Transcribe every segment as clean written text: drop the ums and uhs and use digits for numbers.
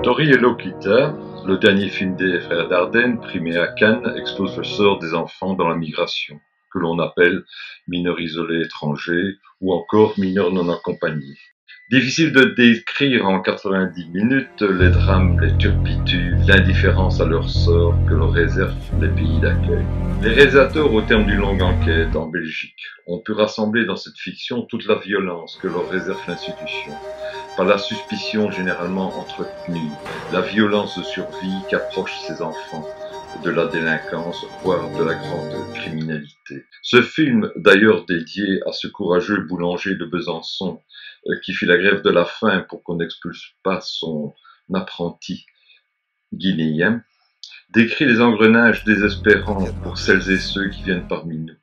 Tori et Lokita, le dernier film des frères Dardenne, primé à Cannes, expose le sort des enfants dans la migration, que l'on appelle mineurs isolés étrangers ou encore mineurs non accompagnés. Difficile de décrire en 90 minutes les drames, les turpitudes, l'indifférence à leur sort que leur réservent les pays d'accueil. Les réalisateurs, au terme d'une longue enquête en Belgique, ont pu rassembler dans cette fiction toute la violence que leur réserve l'institution, par la suspicion généralement entretenue, la violence de survie qu'approchent ces enfants de la délinquance, voire de la grande criminalité. Ce film, d'ailleurs dédié à ce courageux boulanger de Besançon qui fit la grève de la faim pour qu'on n'expulse pas son apprenti guinéen, décrit les engrenages désespérants pour celles et ceux qui viennent parmi nous,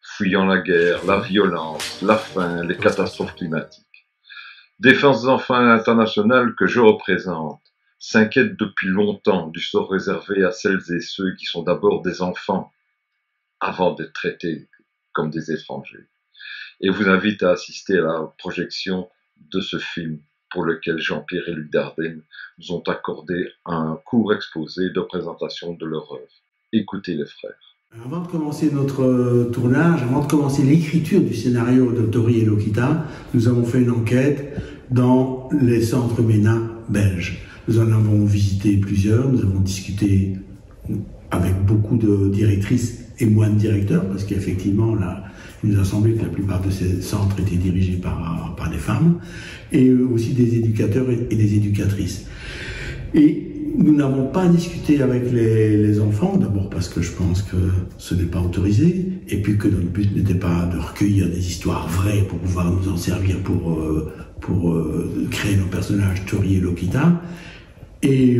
fuyant la guerre, la violence, la faim, les catastrophes climatiques. Défense des enfants internationale que je représente s'inquiète depuis longtemps du sort réservé à celles et ceux qui sont d'abord des enfants avant d'être traités comme des étrangers, et vous invite à assister à la projection de ce film pour lequel Jean-Pierre et Luc Dardenne nous ont accordé un court exposé de présentation de leur œuvre. Écoutez les frères. Avant de commencer notre tournage, avant de commencer l'écriture du scénario de Tori et Lokita, nous avons fait une enquête dans les centres MENA belges. Nous en avons visité plusieurs, nous avons discuté avec beaucoup de directrices et moins de directeurs, parce qu'effectivement, là, il nous a semblé que la plupart de ces centres étaient dirigés par des femmes, et aussi des éducateurs et des éducatrices. Et nous n'avons pas discuté avec les enfants, d'abord parce que je pense que ce n'est pas autorisé, et puis que notre but n'était pas de recueillir des histoires vraies pour pouvoir nous en servir pour créer nos personnages Tori et Lokita. Et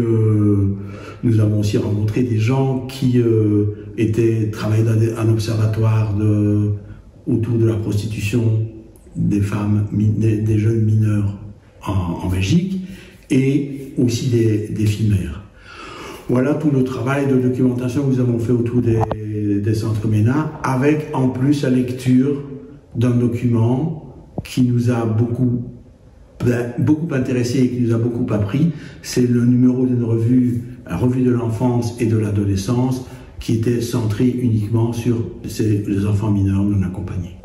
nous avons aussi rencontré des gens qui travaillaient dans un observatoire autour de la prostitution des femmes, des jeunes mineurs en Belgique, et aussi des filmeurs. Voilà tout le travail de documentation que nous avons fait autour des centres MENA, avec en plus la lecture d'un document qui nous a beaucoup intéressé et qui nous a beaucoup appris. C'est le numéro d'une revue, la revue de l'enfance et de l'adolescence, qui était centré uniquement sur les enfants mineurs non accompagnés.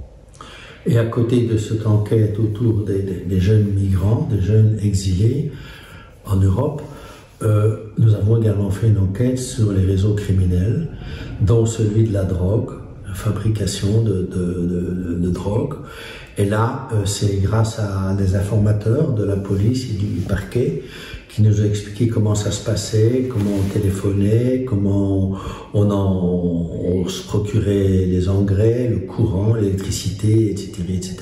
Et à côté de cette enquête autour des jeunes migrants, des jeunes exilés en Europe, nous avons également fait une enquête sur les réseaux criminels, dont celui de la drogue, la fabrication de drogue. Et là, c'est grâce à des informateurs de la police et du parquet qui nous ont expliqué comment ça se passait, comment on téléphonait, comment on se procurait les engrais, le courant, l'électricité, etc., etc.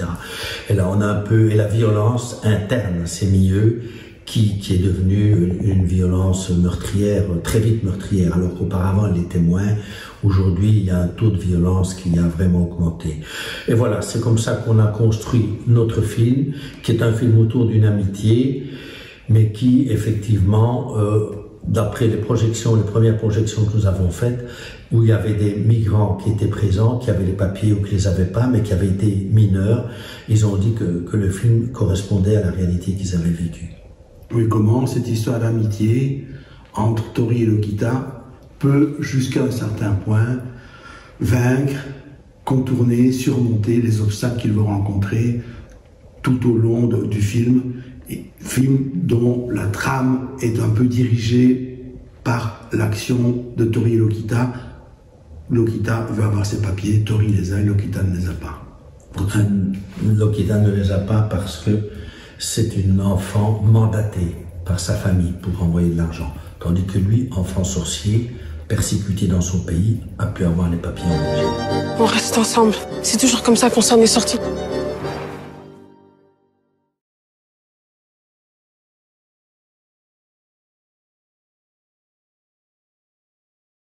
Et là, on a et la violence interne à ces milieux qui est devenue une violence meurtrière, très vite meurtrière, alors qu'auparavant elle était moins. Aujourd'hui, il y a un taux de violence qui a vraiment augmenté. Et voilà, c'est comme ça qu'on a construit notre film, qui est un film autour d'une amitié, mais qui, effectivement, d'après les premières projections que nous avons faites, où il y avait des migrants qui étaient présents, qui avaient les papiers ou qui les avaient pas, mais qui avaient été mineurs, ils ont dit que le film correspondait à la réalité qu'ils avaient vécue. Oui, comment cette histoire d'amitié entre Tori et Lokita peut, jusqu'à un certain point, vaincre, contourner, surmonter les obstacles qu'ils vont rencontrer tout au long du film. Film dont la trame est un peu dirigée par l'action de Tori et Lokita. Lokita veut avoir ses papiers, Tori les a, Lokita ne les a pas. Lokita ne les a pas parce que c'est une enfant mandatée par sa famille pour envoyer de l'argent. Tandis que lui, enfant sorcier, persécuté dans son pays, a pu avoir les papiers en Belgique. On reste ensemble. C'est toujours comme ça qu'on s'en est sorti.